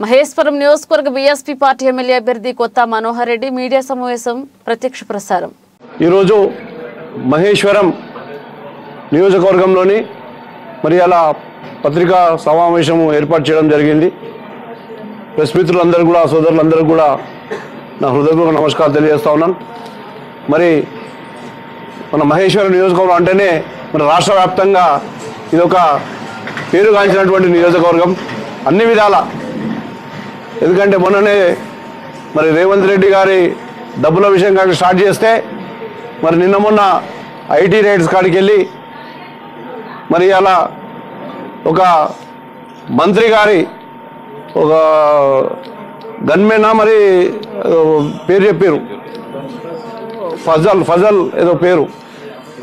మహేశ్వరం నియోజకవర్గ BSP party MLA అభ్యర్థి కొత్త మనోహర్ రెడ్డి మీడియా సమావేశం ప్రత్యక్ష ప్రసారం. ఈరోజు మహేశ్వరం నియోజకవర్గంలోని మరి అలా పత్రికా సమావేశం ఏర్పాటు చేయడం జరిగింది. ప్రెస్ మిత్రులందరూ కూడా సోదరులందరూ కూడా నా హృదయపూర్వక నమస్కారాలు తెలియజేస్తా ఉన్నాను. మరి మన మహేశ్వరం నియోజకవర్గం అంటేనే మన రాష్ట్ర వ్యాప్తంగా ఇది ఒక పేరుగాంచినటువంటి నియోజకవర్గం అన్ని విధాల. ఎందుకంటే మొన్ననే మరి రేవంత్ రెడ్డి గారి డబ్బుల విషయం కాక స్టార్ట్ చేస్తే మరి నిన్న మొన్న ఐటీ రైడ్స్ కాడికి వెళ్ళి మరి అలా ఒక మంత్రి గారి ఒక గన్మెన్ మరి పేరు చెప్పారు, ఫజల్ ఏదో పేరు,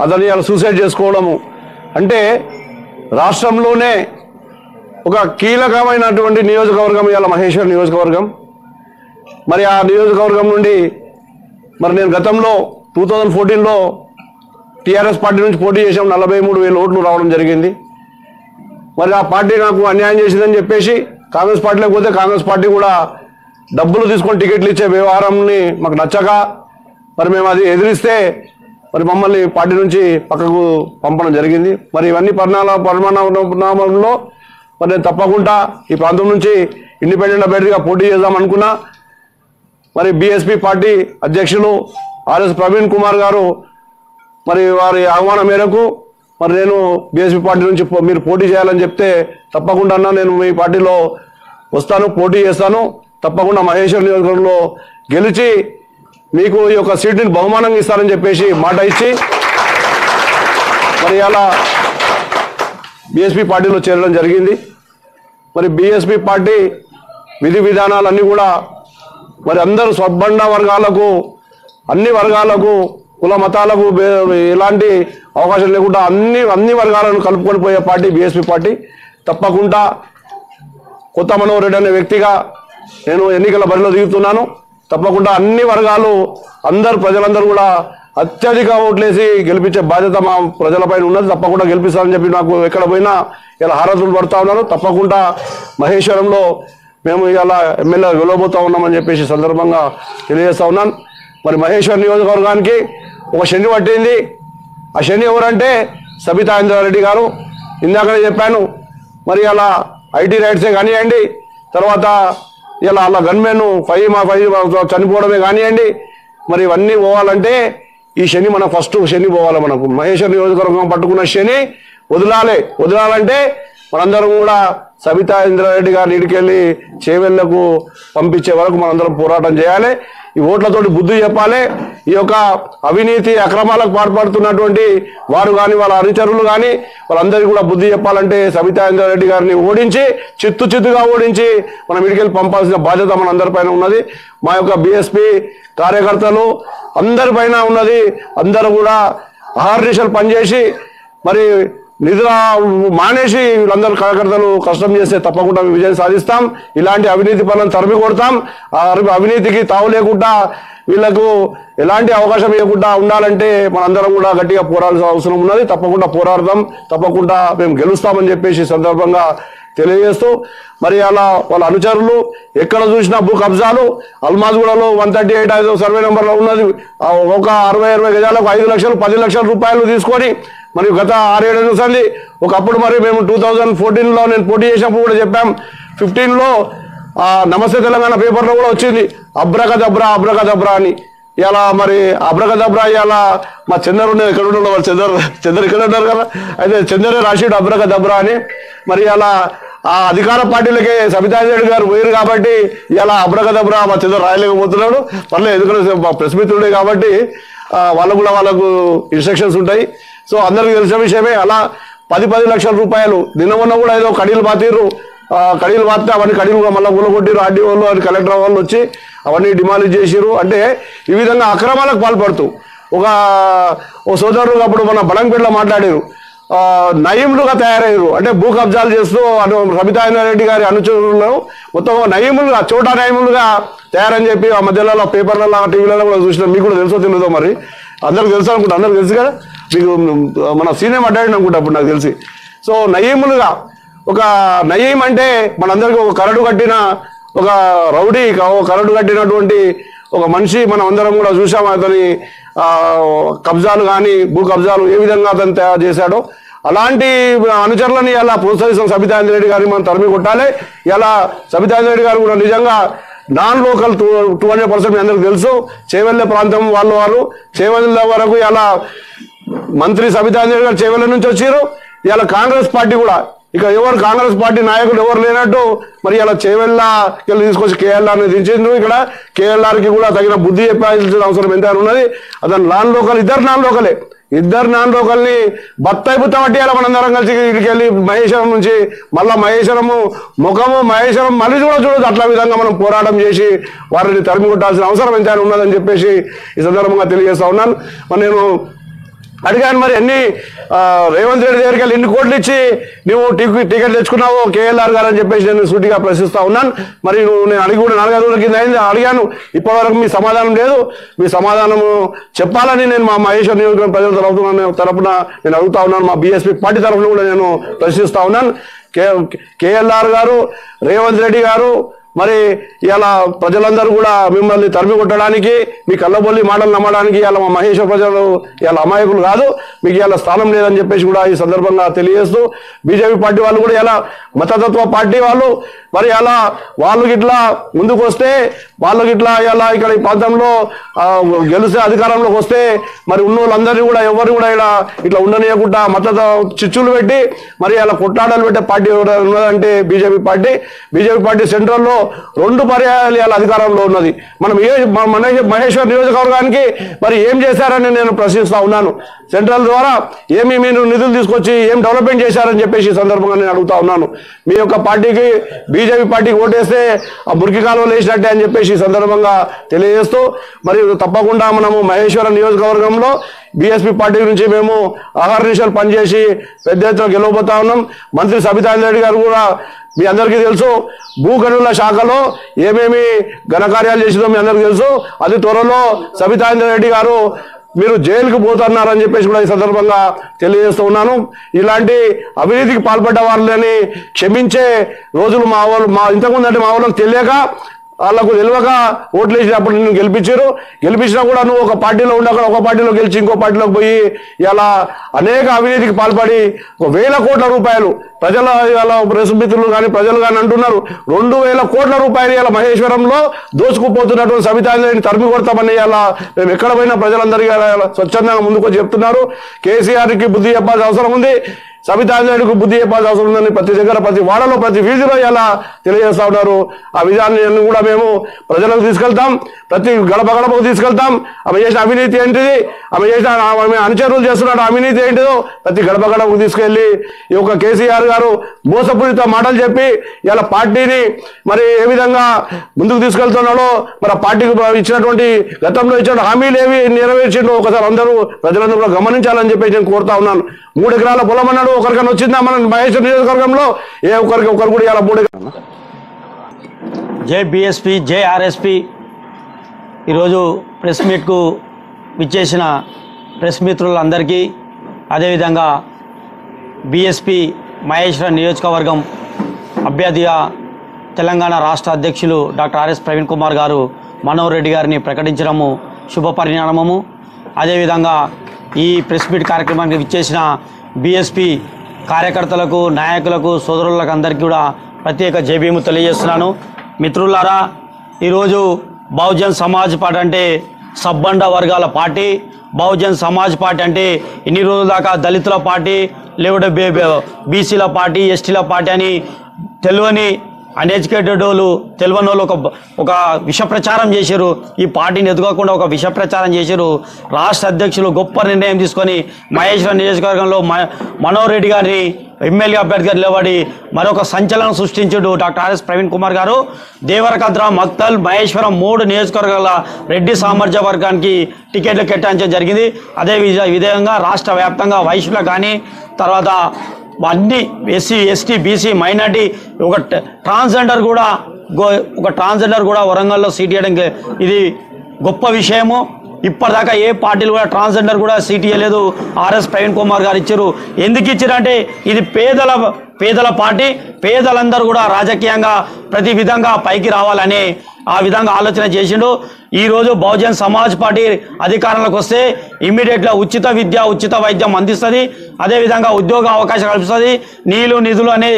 అతన్ని అలా సూసైడ్ చేసుకోవడము అంటే రాష్ట్రంలోనే ఒక కీలకమైనటువంటి నియోజకవర్గం ఇవాళ మహేశ్వరం నియోజకవర్గం. మరి ఆ నియోజకవర్గం నుండి మరి నేను గతంలో 2014లో టీఆర్ఎస్ పార్టీ నుంచి పోటీ చేసాం. 43,000 ఓట్లు రావడం జరిగింది. మరి ఆ పార్టీ నాకు అన్యాయం చేసిందని చెప్పేసి కాంగ్రెస్ పార్టీలోకి పోతే కాంగ్రెస్ పార్టీ కూడా డబ్బులు తీసుకొని టికెట్లు ఇచ్చే వ్యవహారంని మాకు నచ్చక మరి మేము అది ఎదిరిస్తే మరి మమ్మల్ని పార్టీ నుంచి పక్కకు పంపడం జరిగింది. మరి ఇవన్నీ పరిణామంలో మరి నేను తప్పకుండా ఈ ప్రాంతం నుంచి ఇండిపెండెంట్ అభ్యర్థిగా పోటీ చేద్దాం అనుకున్నా. మరి బీఎస్పీ పార్టీ అధ్యక్షులు ఆర్ఎస్ ప్రవీణ్ కుమార్ గారు మరి వారి ఆహ్వానం మేరకు మరి నేను బీఎస్పీ పార్టీ నుంచి మీరు పోటీ చేయాలని చెప్తే తప్పకుండా నేను మీ పార్టీలో వస్తాను, పోటీ చేస్తాను, తప్పకుండా మహేశ్వరం నియోజకవర్గంలో గెలిచి మీకు ఈ యొక్క సీట్ని బహుమానంగా ఇస్తారని చెప్పేసి మాట ఇచ్చి మరి అలా బీఎస్పీ పార్టీలో చేరడం జరిగింది. మరి బీఎస్పీ పార్టీ విధి విధానాలన్నీ కూడా మరి అందరూ స్వబ్బండ వర్గాలకు, అన్ని వర్గాలకు, కుల మతాలకు ఎలాంటి అవకాశం లేకుండా అన్ని వర్గాలను కలుపుకొని పోయే పార్టీ బీఎస్పీ పార్టీ. తప్పకుండా కొత్త మనోహర్ రెడ్డి అనే వ్యక్తిగా నేను ఎన్నికల బరిలో దిగుతున్నాను. తప్పకుండా అన్ని వర్గాలు ప్రజలందరూ కూడా అత్యధిక ఓట్లేసి గెలిపించే బాధ్యత మా ప్రజలపైన ఉన్నది. తప్పకుండా గెలిపిస్తారని చెప్పి నాకు ఎక్కడ పోయినా ఇలా హారతులు పడుతూ ఉన్నారు. తప్పకుండా మహేశ్వరంలో మేము ఇలా ఎమ్మెల్యే గెలవబోతా ఉన్నామని చెప్పేసి సందర్భంగా తెలియజేస్తా ఉన్నాను. మరి మహేశ్వరం నియోజకవర్గానికి ఒక శని పట్టింది. ఆ శని ఎవరంటే సబితా ఇంద్రారెడ్డి గారు. ఇందాకనే చెప్పాను. మరి అలా ఐటీ రైట్సే కానివ్వండి, తర్వాత ఇలా అలా గన్మెన్ 5 చనిపోవడమే కానివ్వండి, మరి ఇవన్నీ పోవాలంటే ఈ శని మన ఫస్ట్ శని పోవాలి. మనకు మహేశ్వరం నియోజకవర్గం పట్టుకున్న శని వదలాలంటే మనందరం కూడా సబితా ఇంద్రారెడ్డి గారిని ఇడికెళ్ళి చేవెళ్లకు పంపించే వరకు మనందరం పోరాటం చేయాలి. ఈ ఓట్లతోటి బుద్ధి చెప్పాలి. ఈ యొక్క అవినీతి అక్రమాలకు పాల్పడుతున్నటువంటి వారు కానీ వాళ్ళ అనుచరులు కానీ వాళ్ళందరికీ కూడా బుద్ధి చెప్పాలంటే సబితా ఇంద్రారెడ్డి గారిని ఓడించి చిత్తుగా ఓడించి మనం ఇడికెళ్ళి పంపాల్సిన బాధ్యత మనందరిపైన ఉన్నది. మా యొక్క బీఎస్పీ కార్యకర్తలు అందరిపైన ఉన్నది. అందరూ కూడా అహర్నిశలు పనిచేసి మరి నిద్ర మానేసి వీళ్ళందరూ కార్యకర్తలు కష్టం చేస్తే తప్పకుండా విజయం సాధిస్తాం. ఇలాంటి అవినీతి పనులను తరిమి కొడతాం. ఆ అవినీతికి తావు లేకుండా వీళ్లకు ఎలాంటి అవకాశం ఇవ్వకుండా ఉండాలంటే మనందరం కూడా గట్టిగా పోరాడాల్సిన అవసరం ఉన్నది. తప్పకుండా పోరాడదాం, తప్పకుండా మేము గెలుస్తామని చెప్పేసి సందర్భంగా తెలియజేస్తూ మరి అలా వాళ్ళ అనుచరులు ఎక్కడ చూసినా భూ కబ్జాలు. అల్మాజ్గూడలో 138 సర్వే నెంబర్లో ఉన్నది. ఒక 60-20 గజాలకు 5 లక్షలు 10 లక్షల రూపాయలు తీసుకొని మరి గత 6-7 సంది ఒకప్పుడు మరి మేము 2014లో నేను పోటీ చేసినప్పుడు కూడా చెప్పాం. 15లో నమస్తే తెలంగాణ పేపర్లో కూడా వచ్చింది అబ్రకదబ్రా అని. ఇలా మరి అబ్రకదబ్రా ఇలా మా చందర్ ఉండేది ఎక్కడ ఉండడం, వాళ్ళు చందర్ ఇక్కడ ఉన్నారు కదా, అయితే చందరే రాసిడు అబ్రకదబ్రా అని. మరి అలా ఆ అధికార పార్టీలకే సబితా రెడ్డి గారు పోయారు కాబట్టి ఇలా అబ్రకదబ్రా మా చందర్ రాయలేకపోతున్నాడు. పర్లేదు, ఎందుకంటే మా ప్రెస్ మిత్రుడే కాబట్టి వాళ్ళకు ఇన్స్ట్రక్షన్స్ ఉంటాయి. సో అందరికీ తెలిసిన విషయమే. అలా 10 లక్షల రూపాయలు నిన్న మొన్న కూడా ఏదో కడీలు బాతిర్రు. కడీలు బాతితే అవన్నీ కడీలు మళ్ళీ ఊలగొట్టిరు. ఆర్డీ వాళ్ళు అది కలెక్టర్ వాళ్ళు వచ్చి అవన్నీ డిమాలిష్ చేసిరు. అంటే ఈ విధంగా అక్రమాలకు పాల్పడుతూ ఓ సోదరులు అప్పుడు మన బలంపేటలో మాట్లాడారు, నయీములుగా తయారయ్యారు. అంటే భూ కబ్జాలు చేస్తూ సబితా రెడ్డి గారి అనుచరులు మొత్తం నయీములుగా చోటా నయీములుగా తయారని చెప్పి ఆ మధ్యలో పేపర్లలో టీవీలలో కూడా చూసినాం. మీకు కూడా తెలుసో తెలియదో, మరి అందరికి తెలుసు అనుకుంటా. అందరికి తెలుసు కదా, మీకు మన సీనియర్ మాట్లాడిన అనుకుంటా అప్పుడు నాకు తెలిసి. సో నయీములుగా ఒక నయీం అంటే మనందరికీ ఒక కరడు కట్టిన ఒక రౌడీ కరడు కట్టినటువంటి ఒక మనిషి మనం అందరం కూడా చూసాం. అతని కబ్జాలు కానీ భూ కబ్జాలు ఏ విధంగా అతను తయారు చేశాడో అలాంటి అనుచరులని ఇలా ప్రోత్సహిస్తాం. సబితా ఇంద్రారెడ్డి గారిని మనం తరిమి కొట్టాలి. ఇలా సబితా ఇంద్రారెడ్డి గారు కూడా నిజంగా నాన్ లోకల్ 200% మీ అందరికి తెలుసు. చేవెళ్ళ ప్రాంతం వాళ్ళు చేవెళ్ళ వరకు ఇలా మంత్రి సబితా ఇంద్రారెడ్డి గారు చేవెళ్ళ నుంచి వచ్చారు. ఇలా కాంగ్రెస్ పార్టీ కూడా ఇక ఎవరు కాంగ్రెస్ పార్టీ నాయకులు ఎవరు లేనట్టు మరి ఇలా చేవెళ్ళకి తీసుకొచ్చి కేఎల్ఆర్ని దించిండ్రు. ఇక్కడ కేఎల్ఆర్కి కూడా తగిన బుద్ధి చెప్పాల్సిన అవసరం ఎంత ఉన్నది. అతను నాన్ లోకల్, ఇద్దరు నాన్ లోకల్ని బత్తాయిపుత్తం పట్టేయాలి. మనందరం కలిసి ఇక్కడికి వెళ్ళి మహేశ్వరం నుంచి మళ్ళా మహేశ్వరము ముఖము మహేశ్వరం మళ్ళీ చూడదు. అట్లా విధంగా మనం పోరాటం చేసి వారిని తరిమి కొట్టాల్సిన అవసరం ఎంత ఉన్నదని చెప్పేసి ఈ సందర్భంగా తెలియజేస్తా ఉన్నాను. మరి నేను అడిగాను, మరి ఎన్ని రేవంత్ రెడ్డి దగ్గరికి వెళ్ళి ఎన్ని కోట్లు ఇచ్చి నువ్వు టికెట్ తెచ్చుకున్నావు కేఎల్ఆర్ గారు అని చెప్పేసి నేను సూటిగా ప్రశ్నిస్తా ఉన్నాను. మరి నేను అడిగి కూడా 4 రోజుల కింద అయింది అడిగాను. ఇప్పటివరకు మీ సమాధానం లేదు. మీ సమాధానము చెప్పాలని నేను మా మహేశ్వర్ నియోజకవర్గం ప్రజల తరపున నేను అడుగుతా ఉన్నాను. మా బీఎస్పీ పార్టీ తరఫున కూడా నేను ప్రశ్నిస్తా ఉన్నాను. కేఎల్ఆర్ గారు, రేవంత్ రెడ్డి గారు మరి ఇలా ప్రజలందరూ కూడా మిమ్మల్ని తరిమి కొట్టడానికి, మీ కళ్ళబొల్లి మాటలు నమ్మడానికి ఇలా మా మహేశ్వర ప్రజలు ఇలా అమాయకులు కాదు, మీకు ఇలా స్థానం లేదని చెప్పేసి కూడా ఈ సందర్భంగా తెలియజేస్తూ, బీజేపీ పార్టీ వాళ్ళు కూడా ఇలా మతతత్వ పార్టీ వాళ్ళు మరి అలా వాళ్ళు గిట్లా ముందుకు వస్తే వాళ్ళు గిట్లా ఇలా ఇక్కడ ఈ ప్రాంతంలో గెలిస్తే అధికారంలోకి వస్తే మరి ఉన్న వాళ్ళందరినీ కూడా ఎవరు కూడా ఇలా ఇట్లా ఉండనీయకుండా మతత చిచ్చులు పెట్టి మరి అలా కొట్లాటలు పెట్టే పార్టీ ఉన్నదంటే బీజేపీ పార్టీ సెంట్రల్లో 2 పర్యాయాలు ఇలా అధికారంలో ఉన్నది. మనం మహేశ్వర్ నియోజకవర్గానికి మరి ఏం చేశారని నేను ప్రశ్నిస్తా ఉన్నాను. సెంట్రల్ ద్వారా ఏమి మీరు నిధులు తీసుకొచ్చి ఏం డెవలప్మెంట్ చేశారని చెప్పేసి సందర్భంగా నేను అడుగుతా ఉన్నాను. మీ యొక్క పార్టీకి బీజేపీ పార్టీకి ఓటేస్తే ఆ మురికి కాలువలు వేసినట్టే అని చెప్పేసి సందర్భంగా తెలియజేస్తూ, మరి తప్పకుండా మనము మహేశ్వరం నియోజకవర్గంలో బీఎస్పీ పార్టీ నుంచి మేము అహర్నిశలు పనిచేసి పెద్ద ఎత్తున గెలవబోతా ఉన్నాం. మంత్రి సబితా ఇంద్రారెడ్డి గారు కూడా మీ అందరికీ తెలుసు, భూ గనుల శాఖలో ఏమేమి ఘనకార్యాలు చేసిందో మీ అందరికీ తెలుసు. అది త్వరలో సబితా ఇంద్రారెడ్డి గారు మీరు జైలుకు పోతున్నారని చెప్పేసి కూడా ఈ సందర్భంగా తెలియజేస్తూ ఉన్నాను. ఇలాంటి అవినీతికి పాల్పడ్డ వాళ్ళని క్షమించే రోజులు మా ఇంతకుముందు అంటే మా వాళ్ళకి తెలియక వాళ్ళకు తెలియక ఓట్లు వేసినప్పుడు నిన్ను గెలిపించినా కూడా నువ్వు ఒక పార్టీలో ఉండకుండా ఒక పార్టీలో గెలిచి ఇంకో పార్టీలోకి పోయి ఇలా అనేక అవినీతికి పాల్పడి 1,000 కోట్ల రూపాయలు ప్రజల ఇలా ప్రెస్ మిత్రులు కానీ ప్రజలు కానీ అంటున్నారు 2,000 కోట్ల రూపాయలు ఇలా మహేశ్వరంలో దోచుకుపోతున్నటువంటి సబితా ఇంద్రారెడ్డిని తరిమి కొడతామని ఇలా మేము ఎక్కడ పోయినా ప్రజలందరికీ స్వచ్ఛందంగా ముందుకు చెప్తున్నారు. కేసీఆర్కి బుద్ధి చెప్పాల్సిన అవసరం ఉంది, సబితా ఇంద్రారెడ్డికి బుద్ధి చెప్పాల్సిన అవసరం ఉందని ప్రతి దగ్గర ప్రతి వాడలో ప్రతి వీధిలో ఇలా తెలియజేస్తా ఉన్నారు. ఆ విధానాన్ని కూడా మేము ప్రజలకు తీసుకెళ్తాం, ప్రతి గడపకు తీసుకెళ్తాం. ఆమె చేసిన అవినీతి ఏంటిది, ఆమె అనుచరులు చేస్తున్నాడు అవినీతి ఏంటిదో ప్రతి గడపకు తీసుకెళ్లి ఈ యొక్క కేసీఆర్ గారు మోసపూరిత మాటలు చెప్పి ఇలా పార్టీని మరి ఏ విధంగా ముందుకు తీసుకెళ్తున్నాడో, మరి ఆ పార్టీకి ఇచ్చినటువంటి గతంలో ఇచ్చిన హామీలు ఏవి నెరవేర్చిండో ఒకసారి అందరూ ప్రజలందరూ కూడా గమనించాలని చెప్పి నేను కోరుతా ఉన్నాను. 3 ఎకరాల పొలం అన్నాడు, ఒకరికైనా వచ్చిందా మన మహేశ్వర నియోజకవర్గంలో? ఒకరు కూడా ఇలా 3 ఎకరాలు. జై బీఎస్పీ, జై ఆర్ఎస్పీ. ఈరోజు ప్రెస్ మీట్కు విచ్చేసిన ప్రెస్ మిత్రులందరికీ, అదేవిధంగా బీఎస్పీ మహేశ్వర నియోజకవర్గం అభ్యర్థిగా తెలంగాణ రాష్ట్ర అధ్యక్షులు డాక్టర్ ఆర్ఎస్ ప్రవీణ్ కుమార్ గారు మనోహర్ రెడ్డి గారిని ప్రకటించడము శుభ పరిణామము. అదేవిధంగా ఈ ప్రెస్ మీట్ కార్యక్రమానికి విచ్చేసిన బీఎస్పీ కార్యకర్తలకు, నాయకులకు, సోదరులకు అందరికీ కూడా ప్రత్యేక జైభీము తెలియజేస్తున్నాను. మిత్రులారా, ఈరోజు బహుజన్ సమాజ్ పార్టీ అంటే సబ్బండ వర్గాల పార్టీ. బహుజన్ సమాజ్ పార్టీ అంటే ఇన్ని రోజుల దాకా దళితుల పార్టీ, లేకపోతే బీసీల పార్టీ, ఎస్టీల పార్టీ అని తెలియని అన్ఎడ్యుకేటెడ్ వాళ్ళు, తెలియని వాళ్ళు ఒక విష ప్రచారం చేశారు. ఈ పార్టీని ఎదుగకుండా ఒక విష ప్రచారం చేశారు. రాష్ట్ర అధ్యక్షులు గొప్ప నిర్ణయం తీసుకొని మహేశ్వర నియోజకవర్గంలో మనోహర్ రెడ్డి గారిని ఎమ్మెల్యే అభ్యర్థిగా నిలబడి మరొక సంచలనం సృష్టించాడు డాక్టర్ ఆర్ఎస్ ప్రవీణ్ కుమార్ గారు. దేవరకద్ర, మక్తల్, మహేశ్వరం 3 నియోజకవర్గాల రెడ్డి సామర్థ్య వర్గానికి టికెట్లు కేటాయించడం జరిగింది. అదే విధంగా రాష్ట్ర వ్యాప్తంగా వైశ్యులకు కానీ, తర్వాత అన్ని ఎస్సీ, ఎస్టీ, బీసీ, మైనార్టీ, ఒక ట్రాన్స్జెండర్ కూడా వరంగల్లో సీట్ ఇవ్వడానికి ఇది గొప్ప విషయము. ఇప్పటిదాకా ఏ పార్టీలు కూడా ట్రాన్స్జెండర్ కూడా సీట్ ఇవ్వలేదు. ఆర్ఎస్ ప్రవీణ్ కుమార్ గారు ఇచ్చారు. ఎందుకు ఇచ్చారంటే ఇది పేదల పార్టీ, పేదలందరూ కూడా రాజకీయంగా ప్రతి విధంగా పైకి రావాలని ఆ విధంగా ఆలోచన చేసిండు. ఈరోజు బహుజన్ సమాజ్ పార్టీ అధికారంలోకి వస్తే ఇమ్మీడియట్గా ఉచిత విద్య, ఉచిత వైద్యం అందిస్తుంది. అదేవిధంగా ఉద్యోగ అవకాశం కల్పిస్తుంది. నీళ్లు నిధులు అనే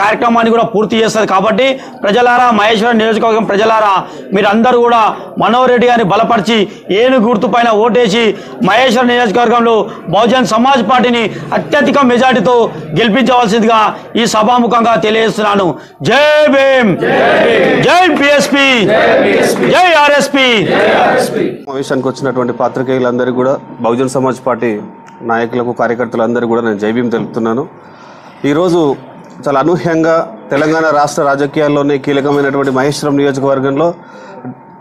కార్యక్రమాన్ని కూడా పూర్తి చేస్తుంది. కాబట్టి ప్రజలారా, మహేశ్వరం నియోజకవర్గం ప్రజలారా, మీరందరూ కూడా మనోహర్ రెడ్డి గారిని బలపరిచి ఏనుగు గుర్తు పైన ఓటేసి మహేశ్వరం నియోజకవర్గంలో బహుజన్ సమాజ్ పార్టీని అత్యధిక మెజార్టీతో గెలిపించవలసిందిగా ఈ సభాముఖంగా తెలియజేస్తున్నాను. జై భీమ్, జై బీఎస్పీ, జై ఆర్ఎస్పీ. సమావేశానికి వచ్చినటువంటి పాత్రికేయులందరికీ కూడా, బహుజన్ సమాజ్ పార్టీ నాయకులకు, కార్యకర్తలందరికీ కూడా నేను జైభీం తెలుపుతున్నాను. ఈరోజు చాలా అనూహ్యంగా తెలంగాణ రాష్ట్ర రాజకీయాల్లోనే కీలకమైనటువంటి మహేశ్వరం నియోజకవర్గంలో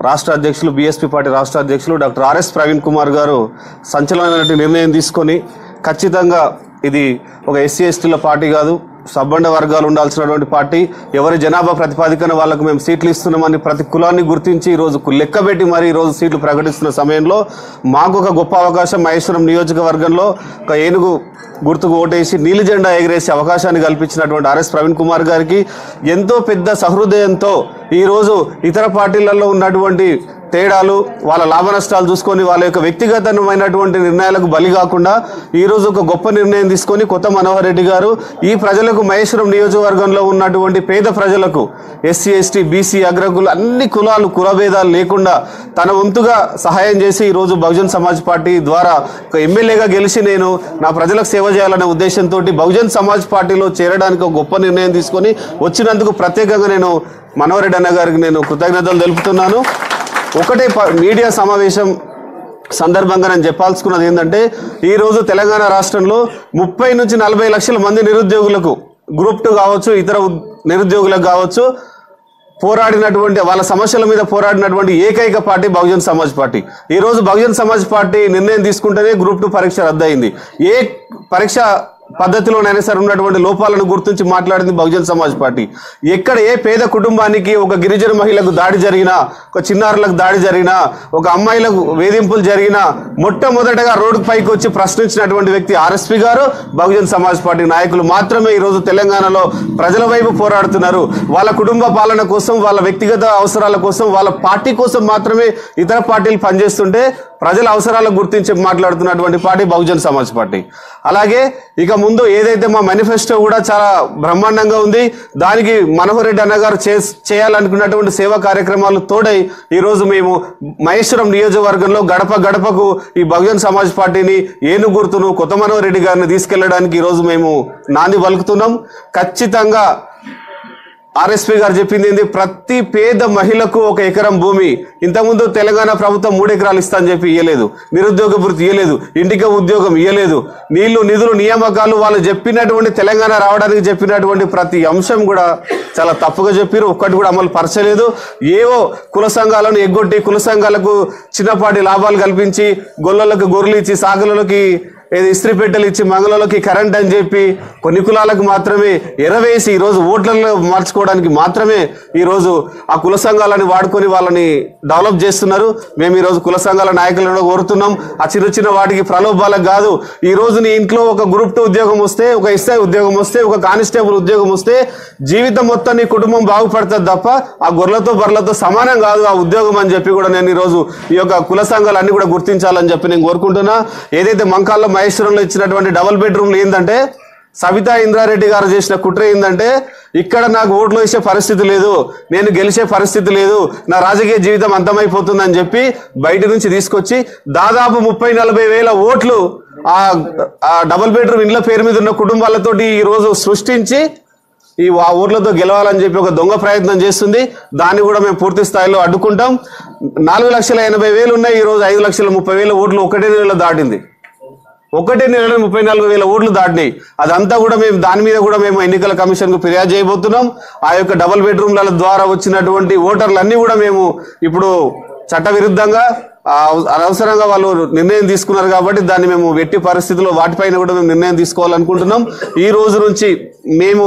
రాష్ట్ర అధ్యక్షులు, బీఎస్పీ పార్టీ రాష్ట్ర అధ్యక్షులు డాక్టర్ ఆర్ఎస్ ప్రవీణ్ కుమార్ గారు సంచలనమైన నిర్ణయం తీసుకొని ఖచ్చితంగా ఇది ఒక ఎస్సీ ఎస్టీల పార్టీ కాదు, సబ్బండ వర్గాలు ఉండాల్సినటువంటి పార్టీ, ఎవరి జనాభా ప్రతిపాదికన వాళ్ళకు మేము సీట్లు ఇస్తున్నామని ప్రతి కులాన్ని గుర్తించి ఈరోజు లెక్కబెట్టి మరి ఈరోజు సీట్లు ప్రకటిస్తున్న సమయంలో మాకు ఒక గొప్ప అవకాశం, మహేశ్వరం నియోజకవర్గంలో ఒక ఏనుగు గుర్తుకు ఓటేసి నీలి జెండా ఎగిరేసే అవకాశాన్ని కల్పించినటువంటి ఆర్ఎస్ ప్రవీణ్ కుమార్ గారికి ఎంతో పెద్ద సహృదయంతో ఈరోజు ఇతర పార్టీలలో ఉన్నటువంటి తేడాలు, వాళ్ళ లాభ నష్టాలు చూసుకొని వాళ్ళ యొక్క వ్యక్తిగతమైనటువంటి నిర్ణయాలకు బలి కాకుండా ఈరోజు ఒక గొప్ప నిర్ణయం తీసుకొని కొత్త మనోహర్ రెడ్డి గారు ఈ ప్రజలకు, మహేశ్వరం నియోజకవర్గంలో ఉన్నటువంటి పేద ప్రజలకు, ఎస్సీ ఎస్టీ బీసీ అగ్రకులు అన్ని కులాలు కులభేదాలు లేకుండా తన వంతుగా సహాయం చేసి ఈరోజు బహుజన్ సమాజ్ పార్టీ ద్వారా ఒక ఎమ్మెల్యేగా గెలిచి నేను నా ప్రజలకు సేవ చేయాలనే ఉద్దేశంతో బహుజన్ సమాజ్ పార్టీలో చేరడానికి ఒక గొప్ప నిర్ణయం తీసుకొని వచ్చినందుకు ప్రత్యేకంగా నేను మనోహర్ రెడ్డి అన్న గారికి నేను కృతజ్ఞతలు తెలుపుతున్నాను. ఒకటే మీడియా సమావేశం సందర్భంగా నేను చెప్పాల్సుకున్నది ఏంటంటే, ఈరోజు తెలంగాణ రాష్ట్రంలో 30 నుంచి 40 లక్షల మంది నిరుద్యోగులకు, గ్రూప్ 2 కావచ్చు, ఇతర నిరుద్యోగులకు కావచ్చు, పోరాడినటువంటి వాళ్ళ సమస్యల మీద పోరాడినటువంటి ఏకైక పార్టీ బహుజన్ సమాజ్ పార్టీ. ఈరోజు బహుజన్ సమాజ్ పార్టీ నిర్ణయం తీసుకుంటేనే గ్రూప్ 2 పరీక్ష రద్దయింది. ఏ పరీక్ష పద్ధతిలోనైనా సరే ఉన్నటువంటి లోపాలను గుర్తించి మాట్లాడింది బహుజన్ సమాజ్ పార్టీ. ఎక్కడ ఏ పేద కుటుంబానికి ఒక గిరిజన మహిళకు దాడి జరిగినా, ఒక చిన్నారులకు దాడి జరిగినా, ఒక అమ్మాయిలకు వేధింపులు జరిగినా మొట్టమొదటగా రోడ్డు పైకి వచ్చి ప్రశ్నించినటువంటి వ్యక్తి ఆర్ఎస్పీ గారు. బహుజన్ సమాజ్ పార్టీ నాయకులు మాత్రమే ఈరోజు తెలంగాణలో ప్రజల వైపు పోరాడుతున్నారు. వాళ్ళ కుటుంబ పాలన కోసం, వాళ్ళ వ్యక్తిగత అవసరాల కోసం, వాళ్ళ పార్టీ కోసం మాత్రమే ఇతర పార్టీలు పనిచేస్తుంటే ప్రజల అవసరాలకు గుర్తించి మాట్లాడుతున్నటువంటి పార్టీ బహుజన్ సమాజ్ పార్టీ. అలాగే ఇక ముందు ఏదైతే మా మేనిఫెస్టో కూడా చాలా బ్రహ్మాండంగా ఉంది. దానికి మనోహర్ రెడ్డి అన్న గారు చేయాలనుకున్నటువంటి సేవా కార్యక్రమాలు తోడై ఈరోజు మేము మహేశ్వరం నియోజకవర్గంలో గడప గడపకు ఈ బహుజన్ సమాజ్ పార్టీని, ఏనుగు గుర్తును, కొత్త మనోహర్ రెడ్డి గారిని తీసుకెళ్లడానికి ఈరోజు మేము నాంది పలుకుతున్నాం. ఖచ్చితంగా ఆర్ఎస్పీ గారు చెప్పింది ఏంది, ప్రతి పేద మహిళకు 1 ఎకరం భూమి. ఇంతకుముందు తెలంగాణ ప్రభుత్వం 3 ఎకరాలు ఇస్తా అని చెప్పి ఇయ్యలేదు, నిరుద్యోగ భృతి ఇయ్యలేదు, ఇంటికి ఉద్యోగం ఇయ్యలేదు, నీళ్లు నిధులు నియామకాలు వాళ్ళు చెప్పినటువంటి తెలంగాణ రావడానికి చెప్పినటువంటి ప్రతి అంశం కూడా చాలా తప్పుగా చెప్పారు. ఒక్కటి కూడా అమలు పరచలేదు. ఏవో కుల సంఘాలను ఎగ్గొట్టి, కుల సంఘాలకు చిన్నపాటి లాభాలు కల్పించి, గొల్లలకు గొర్రెలు ఇచ్చి, సాగులలోకి ఇస్త్రీ పెట్టెలు ఇచ్చి, మంగళలోకి కరెంట్ అని చెప్పి కొన్ని కులాలకు మాత్రమే ఎరవేసి ఈరోజు ఓట్లలో మార్చుకోవడానికి మాత్రమే ఈరోజు ఆ కుల సంఘాలని వాడుకొని వాళ్ళని డెవలప్ చేస్తున్నారు. మేము ఈరోజు కుల సంఘాల నాయకులను కోరుతున్నాం, ఆ చిన్న చిన్న వాటికి ప్రలోభాలకు కాదు. ఈరోజు నీ ఇంట్లో ఒక గ్రూప్ 2 ఉద్యోగం వస్తే, ఒక ఎస్ఐ ఉద్యోగం వస్తే, ఒక కానిస్టేబుల్ ఉద్యోగం వస్తే జీవితం మొత్తం నీ కుటుంబం బాగుపడుతుంది తప్ప ఆ గొర్రెలతో బర్రెలతో సమానం కాదు ఆ ఉద్యోగం అని చెప్పి కూడా నేను ఈరోజు ఈ యొక్క కుల సంఘాలన్నీ కూడా గుర్తించాలని చెప్పి నేను కోరుకుంటున్నా. ఏదైతే మంకాల్లో మహేశ్వరంలో ఇచ్చినటువంటి డబుల్ బెడ్రూమ్లు ఏంటంటే, సబితా ఇంద్రారెడ్డి గారు చేసిన కుట్ర ఏంటంటే, ఇక్కడ నాకు ఓట్లు వేసే పరిస్థితి లేదు, నేను గెలిచే పరిస్థితి లేదు, నా రాజకీయ జీవితం అంతమైపోతుందని చెప్పి బయట నుంచి తీసుకొచ్చి దాదాపు 30-40 వేల ఓట్లు ఆ డబుల్ బెడ్రూమ్ ఇండ్ల పేరు మీద ఉన్న కుటుంబాలతోటి ఈరోజు సృష్టించి ఆ ఓట్లతో గెలవాలని చెప్పి ఒక దొంగ ప్రయత్నం చేస్తుంది. దాన్ని కూడా మేము పూర్తి స్థాయిలో అడ్డుకుంటాం. 4,80,000 ఉన్నాయి, ఈరోజు 5,30,000 ఓట్లు ఒకటే నెలలో దాటింది. ఒకటే నెలలో 34,000 ఓట్లు దాటినాయి. అదంతా కూడా మేము దాని మీద కూడా మేము ఎన్నికల కమిషన్ కు ఫిర్యాదు చేయబోతున్నాం. ఆ యొక్క డబుల్ బెడ్రూమ్ల ద్వారా వచ్చినటువంటి ఓటర్లన్నీ కూడా మేము ఇప్పుడు చట్ట విరుద్ధంగా అనవసరంగా వాళ్ళు నిర్ణయం తీసుకున్నారు కాబట్టి దాన్ని మేము వెట్టి పరిస్థితుల్లో వాటిపైన కూడా మేము నిర్ణయం తీసుకోవాలనుకుంటున్నాం. ఈ రోజు నుంచి మేము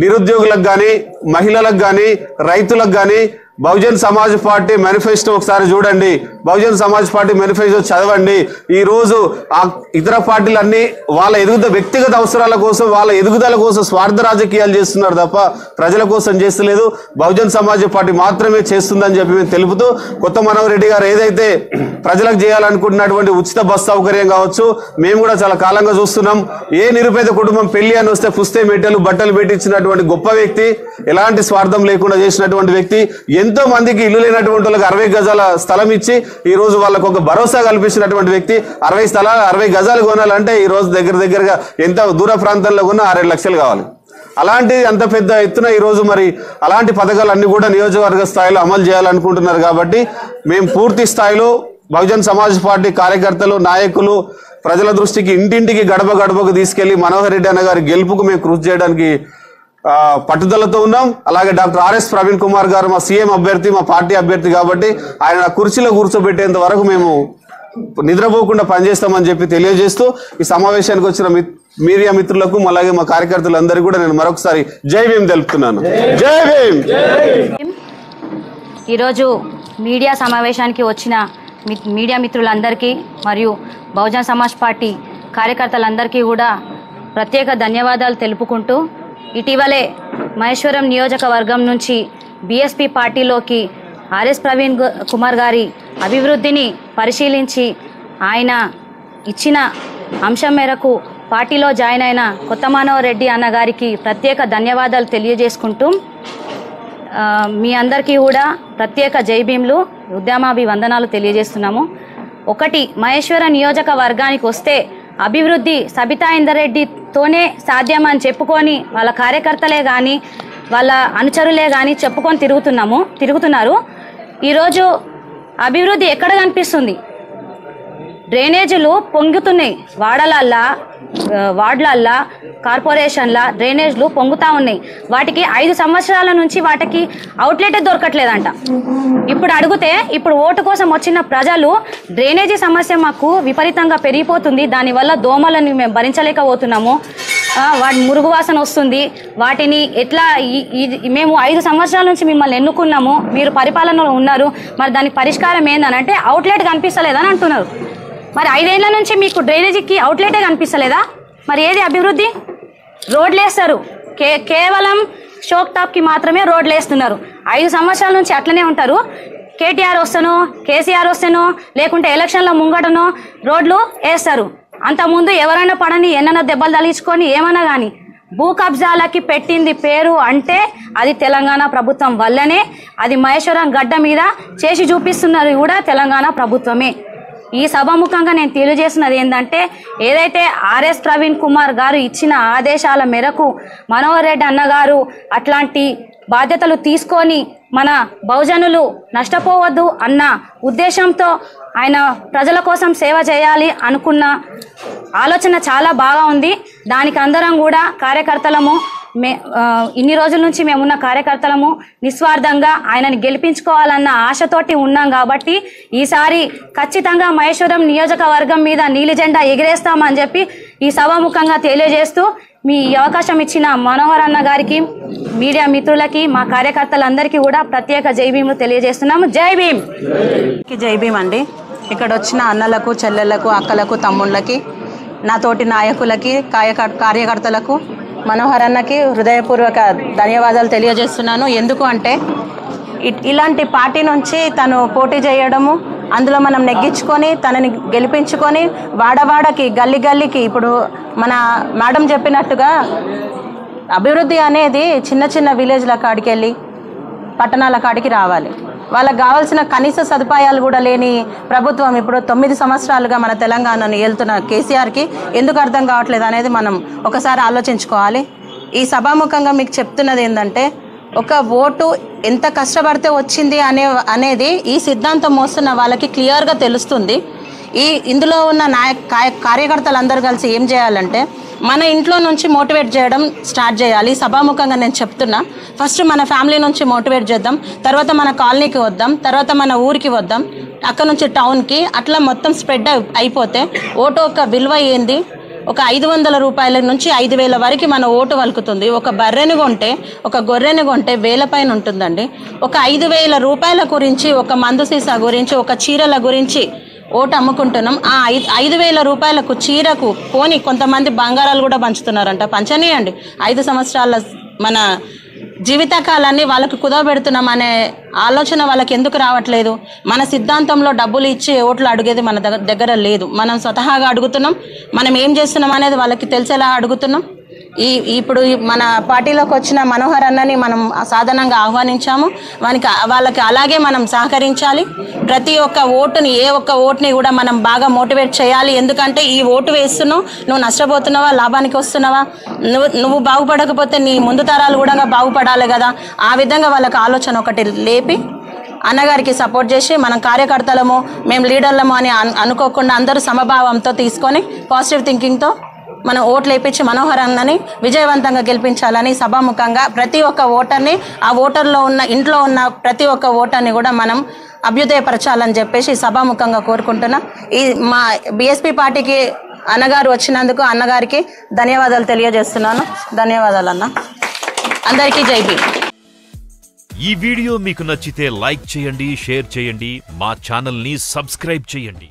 నిరుద్యోగులకు కానీ, మహిళలకు కానీ, రైతులకు కానీ, బహుజన్ సమాజ్ పార్టీ మేనిఫెస్టో ఒకసారి చూడండి, బహుజన్ సమాజ్ పార్టీ మేనిఫెస్టో చదవండి. ఈరోజు ఆ ఇతర పార్టీలన్నీ వాళ్ళ వ్యక్తిగత అవసరాల కోసం, వాళ్ళ ఎదుగుదల కోసం స్వార్థ రాజకీయాలు చేస్తున్నారు తప్ప ప్రజల కోసం చేస్తలేదు. బహుజన్ సమాజ్ పార్టీ మాత్రమే చేస్తుందని చెప్పి మేము తెలుపుతూ, కొత్త మనోహర్ రెడ్డి గారు ఏదైతే ప్రజలకు చేయాలనుకుంటున్నటువంటి ఉచిత బస్ సౌకర్యం కావచ్చు, మేము కూడా చాలా కాలంగా చూస్తున్నాం. ఏ నిరుపేద కుటుంబం పెళ్లి అని వస్తే పుస్తే మెట్టెలు బట్టలు పెట్టించినటువంటి గొప్ప వ్యక్తి, ఎలాంటి స్వార్థం లేకుండా చేసినటువంటి వ్యక్తి, ఎంతో మందికి ఇల్లు లేనటువంటి వాళ్ళకి 60 గజాల స్థలం ఇచ్చి ఈ రోజు వాళ్ళకు ఒక భరోసా కల్పించినటువంటి వ్యక్తి. 60 గజాలు కొనాలంటే ఈ రోజు దగ్గరగా ఎంత దూర ప్రాంతాల్లో కొన్నా 6-7 లక్షలు కావాలి. అలాంటి అంత పెద్ద ఎత్తున ఈరోజు మరి అలాంటి పథకాలన్నీ కూడా నియోజకవర్గ స్థాయిలో అమలు చేయాలనుకుంటున్నారు. కాబట్టి మేము పూర్తి స్థాయిలో బహుజన్ సమాజ్ పార్టీ కార్యకర్తలు, నాయకులు ప్రజల దృష్టికి ఇంటింటికి గడపకు తీసుకెళ్లి మనోహర్ రెడ్డి అన్న గారి గెలుపుకు మేము కృషి చేయడానికి పట్టుదలతో ఉన్నాం. అలాగే డాక్టర్ ఆర్ఎస్ ప్రవీణ్ కుమార్ గారు మా సీఎం అభ్యర్థి, మా పార్టీ అభ్యర్థి కాబట్టి ఆయన కుర్చీలో కూర్చోబెట్టేంత వరకు మేము నిద్రపోకుండా పనిచేస్తామని చెప్పి తెలియజేస్తూ, ఈ సమావేశానికి వచ్చిన మీడియా మిత్రులకు అలాగే మా కార్యకర్తలందరికీ కూడా నేను మరొకసారి జై భీమ్ తెలుపుతున్నాను. జై భీమ్. ఈరోజు మీడియా సమావేశానికి వచ్చిన మీడియా మిత్రులందరికీ మరియు బహుజన్ సమాజ్ పార్టీ కార్యకర్తలందరికీ కూడా ప్రత్యేక ధన్యవాదాలు తెలుపుకుంటూ, ఇటీవలే మహేశ్వరం నియోజకవర్గం నుంచి బీఎస్పీ పార్టీలోకి ఆర్ఎస్ ప్రవీణ్ కుమార్ గారి అభివృద్ధిని పరిశీలించి ఆయన ఇచ్చిన అంశం మేరకు పార్టీలో జాయిన్ అయిన కొత్త మనోహర్ రెడ్డి అన్న గారికి ప్రత్యేక ధన్యవాదాలు తెలియజేసుకుంటూ, మీ అందరికీ కూడా ప్రత్యేక జై భీమ్లు, ఉద్యమాభివందనాలు తెలియజేస్తున్నాము. ఒకటి, మహేశ్వరం నియోజకవర్గానికి వస్తే అభివృద్ధి సబితా ఇందర్ రెడ్డితోనే సాధ్యమని చెప్పుకొని వాళ్ళ కార్యకర్తలే కానీ వాళ్ళ అనుచరులే కానీ చెప్పుకొని తిరుగుతున్నారు. ఈరోజు అభివృద్ధి ఎక్కడ కనిపిస్తుంది? డ్రైనేజీలు పొంగుతున్నాయి, వార్డులల్లా కార్పొరేషన్ల డ్రైనేజ్లు పొంగుతూ ఉన్నాయి. వాటికి 5 సంవత్సరాల నుంచి వాటికి అవుట్లెటే దొరకట్లేదంట. ఇప్పుడు అడిగితే, ఇప్పుడు ఓటు కోసం వచ్చిన ప్రజలు డ్రైనేజీ సమస్య మాకు విపరీతంగా పెరిగిపోతుంది, దానివల్ల దోమలను మేము భరించలేకపోతున్నాము, వాటి మురుగు వాసన వస్తుంది, వాటిని ఎట్లా మేము 5 సంవత్సరాల నుంచి మిమ్మల్ని ఎన్నుకున్నాము, మీరు పరిపాలనలో ఉన్నారు, మరి దానికి పరిష్కారం ఏందనంటే అవుట్లెట్ కనిపిస్తలేదని అంటున్నారు. మరి 5 ఏళ్ల నుంచి మీకు డ్రైనేజీకి అవుట్లెటే కనిపిస్తలేదా? మరి ఏది అభివృద్ధి? రోడ్లు వేస్తారు, కేవలం షోక్ టాప్కి మాత్రమే రోడ్లు వేస్తున్నారు. 5 సంవత్సరాల నుంచి అట్లనే ఉంటారు. కేటీఆర్ వస్తానో, కేసీఆర్ వస్తానో, లేకుంటే ఎలక్షన్ల ముంగటనో రోడ్లు వేస్తారు. అంతకుముందు ఎవరైనా పడని ఎన్నైనా దెబ్బలు తగిలించుకొని ఏమన్నా కానీ భూ కబ్జాలకి పెట్టింది పేరు అంటే అది తెలంగాణ ప్రభుత్వం వల్లనే. అది మహేశ్వరం గడ్డ మీద చేసి చూపిస్తున్నది కూడా తెలంగాణ ప్రభుత్వమే. ఈ సభాముఖంగా నేను తెలియజేస్తున్నది ఏంటంటే, ఏదైతే ఆర్ఎస్ ప్రవీణ్ కుమార్ గారు ఇచ్చిన ఆదేశాల మేరకు మనోహర్ రెడ్డి అన్నగారు అట్లాంటి బాధ్యతలు తీసుకొని మన బహుజనులు నష్టపోవద్దు అన్న ఉద్దేశంతో ఆయన ప్రజల కోసం సేవ చేయాలి అనుకున్న ఆలోచన చాలా బాగా ఉంది. దానికి అందరం కూడా కార్యకర్తలము ఇన్ని రోజుల నుంచి మేమున్న కార్యకర్తలము నిస్వార్థంగా ఆయనని గెలిపించుకోవాలన్న ఆశతోటి ఉన్నాం. కాబట్టి ఈసారి ఖచ్చితంగా మహేశ్వరం నియోజకవర్గం మీద నీలి జెండా ఎగిరేస్తామని చెప్పి ఈ సభాముఖంగా తెలియజేస్తూ, మీ అవకాశం ఇచ్చిన మనోహర్ అన్న గారికి, మీడియా మిత్రులకి, మా కార్యకర్తలందరికీ కూడా ప్రత్యేక జై భీమ్లు తెలియజేస్తున్నాము. జై భీమ్. జై భీమ్ అండి. ఇక్కడ వచ్చిన అన్నలకు, చెల్లెళ్లకు, అక్కలకు, తమ్ముళ్ళకి, నాతోటి నాయకులకి, కార్యకర్తలకు, మనోహర్ అన్నకి హృదయపూర్వక ధన్యవాదాలు తెలియజేస్తున్నాను. ఎందుకు అంటే ఇలాంటి పార్టీ నుంచి తను పోటీ చేయడము, అందులో మనం నెగ్గించుకొని తనని గెలిపించుకొని వాడవాడకి, గల్లీకి, ఇప్పుడు మన మేడం చెప్పినట్టుగా అభివృద్ధి అనేది చిన్న చిన్న విలేజ్ల కాడికి వెళ్ళి పట్టణాల కాడికి రావాలి. వాళ్ళకి కావాల్సిన కనీస సదుపాయాలు కూడా లేని ప్రభుత్వం ఇప్పుడు 9 సంవత్సరాలుగా మన తెలంగాణను ఏలుతున్న కేసీఆర్కి ఎందుకు అర్థం కావట్లేదు అనేది మనం ఒకసారి ఆలోచించుకోవాలి. ఈ సభాముఖంగా మీకు చెప్తున్నది ఏంటంటే, ఒక ఓటు ఎంత కష్టపడితే వచ్చింది అనేది ఈ సిద్ధాంతం మోస్తున్న వాళ్ళకి క్లియర్గా తెలుస్తుంది. ఇందులో ఉన్న కార్యకర్తలందరూ కలిసి ఏం చేయాలంటే, మన ఇంట్లో నుంచి మోటివేట్ చేయడం స్టార్ట్ చేయాలి. సభాముఖంగా నేను చెప్తున్నా, ఫస్ట్ మన ఫ్యామిలీ నుంచి మోటివేట్ చేద్దాం, తర్వాత మన కాలనీకి వద్దాం, తర్వాత మన ఊరికి వద్దాం, అక్కడ నుంచి టౌన్కి, అట్లా మొత్తం స్ప్రెడ్ అయిపోతే ఓటు యొక్క విలువ ఏంది, ఒక 500 రూపాయల నుంచి 5,000 వరకు మన ఓటు వలుకుతుంది. ఒక బర్రెని కొంటే, ఒక గొర్రెని కొంటే 1000 పైన ఉంటుందండి. ఒక 5,000 రూపాయల గురించి, ఒక మందు సీసా గురించి, ఒక చీరల గురించి ఓటు అమ్ముకుంటున్నాం. ఆ 5,000 రూపాయలకు చీరకు పోని కొంతమంది బంగారాలు కూడా పంచుతున్నారంట. పంచనీయండి. 5 సంవత్సరాల మన జీవితకాలాన్ని వాళ్ళకు కుదవబెడుతున్నాం అనే ఆలోచన వాళ్ళకి ఎందుకు రావట్లేదు? మన సిద్ధాంతంలో డబ్బులు ఇచ్చి ఓట్లు అడిగేది మన దగ్గర లేదు. మనం స్వతహాగా అడుగుతున్నాం. మనం ఏం చేస్తున్నాం అనేది వాళ్ళకి తెలిసేలా అడుగుతున్నాం. ఇప్పుడు మన పార్టీలోకి వచ్చిన మనోహర్ అన్నని మనం సాధారణంగా ఆహ్వానించాము. వాళ్ళకి అలాగే మనం సహకరించాలి. ప్రతి ఒక్క ఓటుని, ఏ ఒక్క ఓటుని కూడా మనం బాగా మోటివేట్ చేయాలి. ఎందుకంటే ఈ ఓటు వేస్తున్నావు, నువ్వు నష్టపోతున్నావా, లాభానికి వస్తున్నావా, నువ్వు బాగుపడకపోతే నీ ముందు తరాలు కూడా బాగుపడాలి కదా. ఆ విధంగా వాళ్ళకి ఆలోచన ఒకటి లేపి అన్నగారికి సపోర్ట్ చేసి, మనం కార్యకర్తలము, మేము లీడర్లము అని అనుకోకుండా అందరూ సమభావంతో తీసుకొని పాజిటివ్ థింకింగ్తో మనం ఓట్లు వేయించి మనోహర్ అన్నని విజయవంతంగా గెలిపించాలని సభాముఖంగా ప్రతి ఒక్క ఓటర్ని, ఆ ఓటర్లో ఉన్న ఇంట్లో ఉన్న ప్రతి ఒక్క ఓటర్ని కూడా మనం అభ్యుదయపరచాలని చెప్పేసి సభాముఖంగా కోరుకుంటున్నా. మా బీఎస్పీ పార్టీకి అన్నగారు వచ్చినందుకు అన్నగారికి ధన్యవాదాలు తెలియజేస్తున్నాను. ధన్యవాదాలు అన్న. అందరికీ జై భీమ్. ఈ వీడియో మీకు నచ్చితే లైక్ చేయండి, షేర్ చేయండి, మా ఛానల్ని సబ్స్క్రైబ్ చేయండి.